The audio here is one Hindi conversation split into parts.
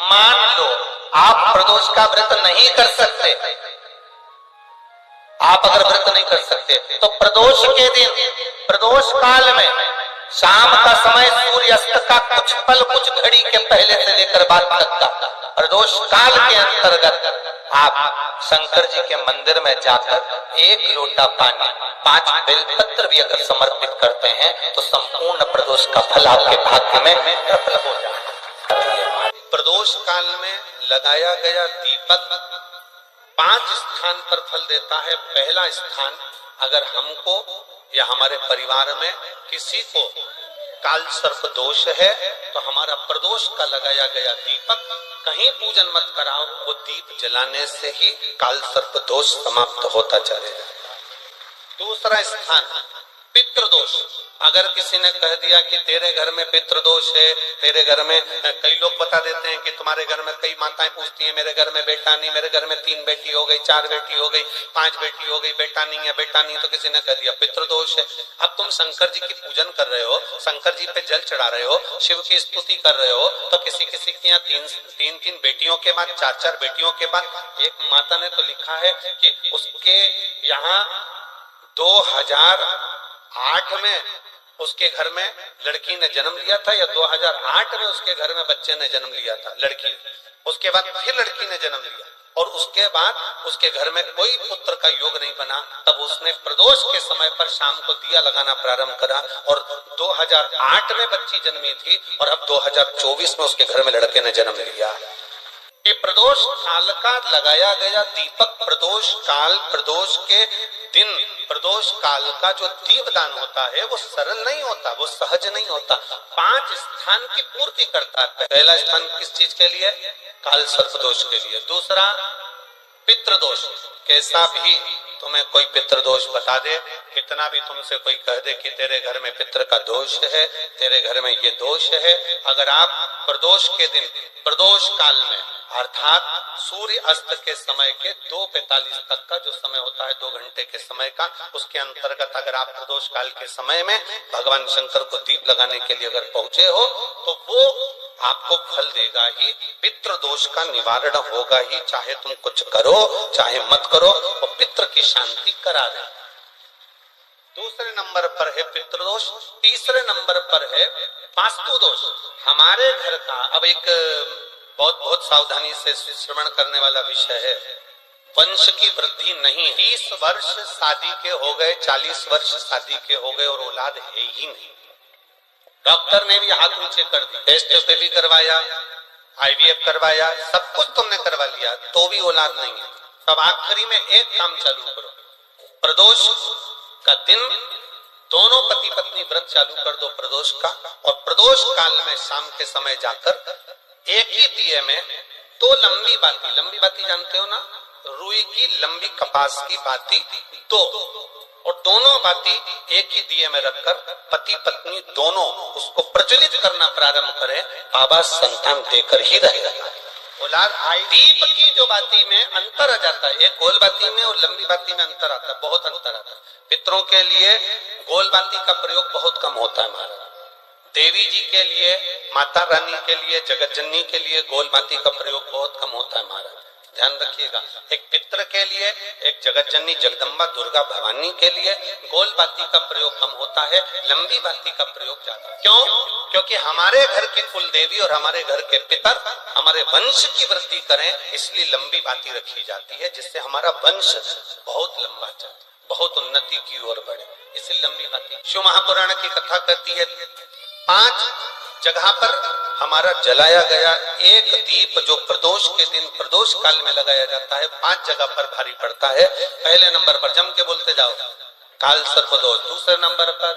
मान लो आप प्रदोष का व्रत नहीं कर सकते, आप अगर व्रत नहीं कर सकते तो प्रदोष के दिन, प्रदोष काल में शाम का समय सूर्य अस्त का कुछ पल, कुछ घड़ी के पहले से लेकर बाद तक का प्रदोष काल के अंतर्गत आप शंकर जी के मंदिर में जाकर 1 लोटा पानी, 5 बेलपत्र भी अगर समर्पित करते हैं तो संपूर्ण प्रदोष का फल आपके भाग्य में प्रबल हो जाए। प्रदोष काल में लगाया गया दीपक 5 स्थान पर फल देता है। पहला स्थान, अगर हमको या हमारे परिवार में किसी को काल सर्प दोष है तो हमारा प्रदोष का लगाया गया दीपक कहीं पूजन मत कराओ, वो दीप जलाने से ही काल सर्प दोष समाप्त होता चलेगा। दूसरा स्थान, पितृदोष। अगर किसी ने कह दिया कि तेरे घर में पितृदोष है, तेरे घर में, कई लोग बता देते हैं कि तुम्हारे घर में, कई माताएं पूछती हैं मेरे घर में बेटा नहीं, मेरे घर में 3 बेटी हो गई, 4 बेटी हो गई, 5 बेटी हो गई, बेटा नहीं है, बेटा नहीं, तो किसी ने कह दिया पितृदोष है। अब तुम शंकर जी की पूजन कर रहे हो, शंकर जी पे जल चढ़ा रहे हो, शिव की स्तुति कर रहे हो, तो किसी किसी की यहाँ 3 बेटियों के बाद, 4 बेटियों के बाद, एक माता ने तो लिखा है कि उसके यहाँ 2008 में उसके घर में लड़की ने जन्म लिया था, या 2008 में उसके घर में बच्चे ने जन्म लिया था, लड़की। उसके बाद फिर लड़की ने जन्म लिया और उसके बाद उसके घर में कोई पुत्र का योग नहीं बना। तब उसने प्रदोष के समय पर शाम को दिया लगाना प्रारंभ करा और 2008 में बच्ची जन्मी थी और अब 2024 में उसके घर में लड़के ने जन्म लिया। ये प्रदोष काल का लगाया गया दीपक, प्रदोष काल, प्रदोष के दिन, प्रदोष काल का जो दीपदान होता है वो सरल नहीं होता, वो सहज नहीं होता। 5 स्थान की पूर्ति करता है। पहला स्थान किस चीज के लिए? काल सर्प दोष के लिए। दूसरा पितृदोष। कैसा भी तुम्हें कोई पितृदोष बता दे, कितना भी तुमसे कोई कह दे कि तेरे घर में पितृ का दोष है, तेरे घर में ये दोष है, अगर आप प्रदोष के दिन, प्रदोष काल में अर्थात सूर्य अस्त के समय के 2:45 तक का जो समय होता है, 2 घंटे के समय का, उसके अंतर्गत अगर आप प्रदोष काल के समय में भगवान शंकर को दीप लगाने के लिए अगर पहुंचे हो तो वो आपको फल देगा ही, पितृ दोष का निवारण होगा ही। चाहे तुम कुछ करो चाहे मत करो, वो पितृ की शांति करा दे। दूसरे नंबर पर है पितृदोष। तीसरे नंबर पर है वास्तु दोष। हमारे घर का, अब एक बहुत सावधानी से श्रवण करने वाला विषय है, वंश की वृद्धि नहीं। 30 वर्ष शादी के हो गए, 40 वर्ष शादी के हो गए और औलाद है ही नहीं। डॉक्टर ने भी हाथ नीचे कर दी, टेस्ट भी करवाया, IVF करवाया, सब कुछ तुमने करवा लिया, तो भी औलाद नहीं है। तब आखिरी में एक काम चालू करो, प्रदोष का दिन दोनों पति पत्नी व्रत चालू कर दो प्रदोष का, और प्रदोष काल में शाम के समय जाकर एक ही दिए में 2 लंबी बाती जानते हो ना, रुई की लंबी कपास की बाती 2, और दोनों बाती एक ही दिए में रखकर पति पत्नी दोनों उसको प्रज्वलित करना प्रारंभ करें, बाबा संतान देकर ही रहेगा। औलाद दीप की जो बाती में अंतर आ जाता है, एक गोल बाती में और लंबी बाती में अंतर आता है, बहुत अंतर आता है। पितरों के लिए गोल बाती का प्रयोग बहुत कम होता है महाराज। देवी जी के लिए, माता रानी के लिए, जगत जननी के लिए गोल बाती का प्रयोग बहुत कम होता है महाराज, ध्यान रखिएगा। एक पितृ के लिए, एक जगत जननी जगदम्बा दुर्गा भवानी के लिए गोल बाती का प्रयोग कम होता है, लंबी बाती का प्रयोग ज्यादा। क्यों? क्योंकि हमारे घर के कुल देवी और हमारे घर के पितर हमारे वंश की वृद्धि करें, इसलिए लंबी बाती रखी जाती है, जिससे हमारा वंश बहुत लंबा चले, बहुत उन्नति की ओर बढ़े, इसलिए लंबी बाती। शिव महापुराण की कथा कहती है 5 जगह पर हमारा जलाया गया एक दीप जो प्रदोष के दिन, प्रदोष काल में लगाया जाता है, 5 जगह पर भारी पड़ता है। पहले नंबर पर जम के बोलते जाओ, काल सर्पदोष। दूसरे नंबर पर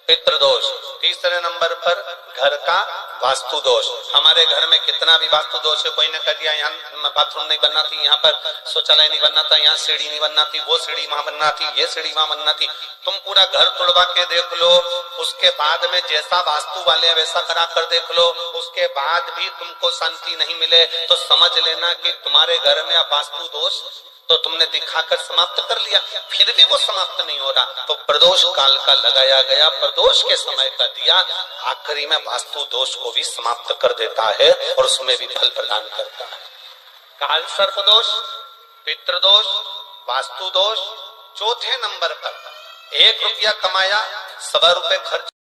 पितृदोष। तीसरे नंबर पर घर का वास्तु दोष। हमारे घर में कितना भी वास्तु दोष है, कोई ने कह दिया यहाँ बाथरूम नहीं बनना थी, यहाँ पर शौचालय नहीं बनना था, यहाँ सीढ़ी नहीं बनना थी, वो सीढ़ी वहां बनना थी, ये सीढ़ी वहां बनना थी। तुम पूरा घर तोड़वा के देख लो, उसके बाद में जैसा वास्तु वाले वैसा करा कर देख लो, उसके बाद भी तुमको शांति नहीं मिले तो समझ लेना कि तुम्हारे घर में वास्तु दोष तो तुमने दिखाकर समाप्त कर लिया, फिर भी वो समाप्त नहीं हो रहा, तो प्रदोष काल का लगाया गया, प्रदोष के समय का दिया, आखिरी में वास्तु दोष को भी समाप्त कर देता है और उसमें भी फल प्रदान करता है। काल सर्प दोष, पितृदोष, वास्तु दोष। चौथे नंबर पर 1 रुपया कमाया, 1.25 रुपए खर्च